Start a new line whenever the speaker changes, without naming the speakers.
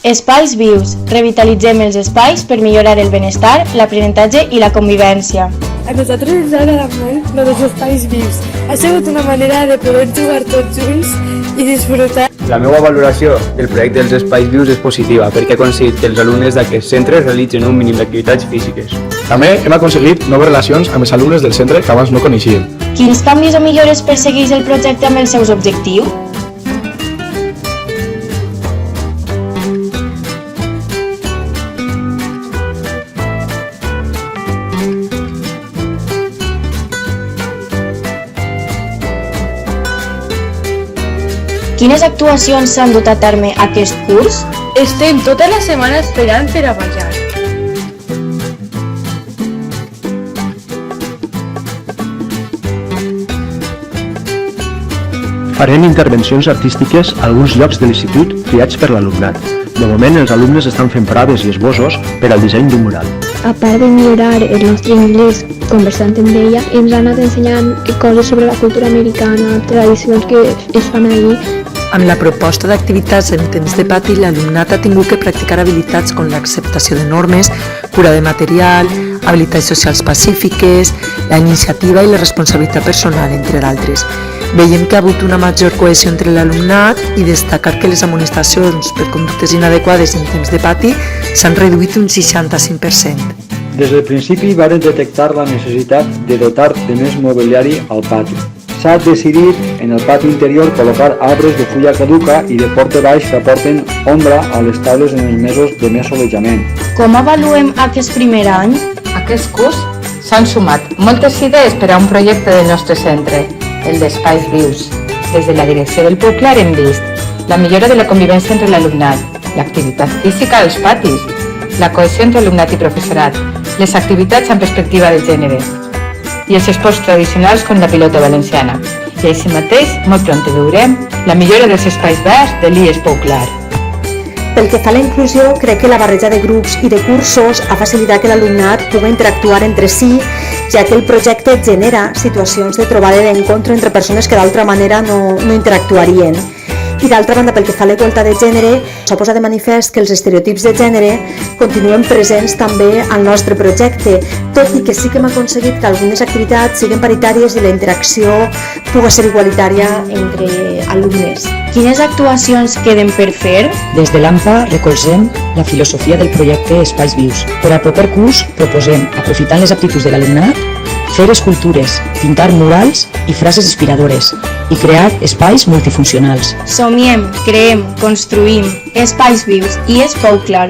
Espais vius. Revitalitzem els espais per millorar el benestar, l'aprenentatge i la convivència.
A nosaltres ens ha agradat molt lo dels espais vius. Ha sigut una manera de poder jugar tots junts i disfrutar.
La meva valoració del projecte dels espais vius és positiva perquè he aconseguit que els alumnes d'aquests centres realitzin un mínim d'activitats físiques.
També hem aconseguit noves relacions amb els alumnes del centre que abans no coneixíem.
Quins canvis o millores persegueix el projecte amb els seus objectius? Quines actuacions s'han dut a terme aquest curs?
Estem tota la setmana esperant per a ballar.
Farem intervencions artístiques a alguns llocs de l'institut triats per l'alumnat. De moment, els alumnes estan fent proves i esbossos per al disseny d'un mural.
A part de millorar el nostre anglès conversant amb ella, ens han anat ensenyant coses sobre la cultura americana, tradicions que es fan allí.
Amb la proposta d'activitats en temps de pati, l'alumnat ha tingut que practicar habilitats com l'acceptació de normes, cura de material, habilitats socials pacífiques, la iniciativa i la responsabilitat personal, entre d'altres. Veiem que ha hagut una major cohesió entre l'alumnat i destacar que les amonestacions per conductes inadequades en temps de pati s'han reduït un 65%.
Des del principi varen detectar la necessitat de dotar de més mobiliari al pati. S'ha decidit en el pati interior col·locar arbres de fulla caduca i de porte baix que aporten ombra a les taules en els mesos de més solejament.
Com avaluem aquest primer any?
Aquest curs s'han sumat moltes idees per a un projecte del nostre centre, el d'Espais Vius. Des de la direcció del PUCLAR hem vist la millora de la convivència entre l'alumnat, l'activitat física als patis, la cohesió entre alumnat i professorat, les activitats amb perspectiva de gènere i els esports tradicionals com la pilota valenciana. I així mateix, molt pront veurem la millora dels espais verds de l'IES PUCLAR.
Pel que fa a la inclusió, crec que la barreja de grups i de cursos ha facilitat que l'alumnat pugui interactuar entre si, ja que el projecte genera situacions de trobada i d'encontre entre persones que d'altra manera no interactuarien. I d'altra banda, pel que fa a la igualtat de gènere, s'ha posat de manifest que els estereotips de gènere continuen presents també al nostre projecte, tot i que sí que hem aconseguit que algunes activitats siguin paritàries i la interacció pugui ser igualitària entre alumnes.
Quines actuacions queden per fer?
Des de l'AMPA recolzem la filosofia del projecte Espais Vius. Per al proper curs proposem, aprofitant les aptituds de l'alumnat, fer escultures, pintar murals i frases inspiradores i crear espais multifuncionals.
Somiem, creem, construïm, espais vius i és PUCLAR.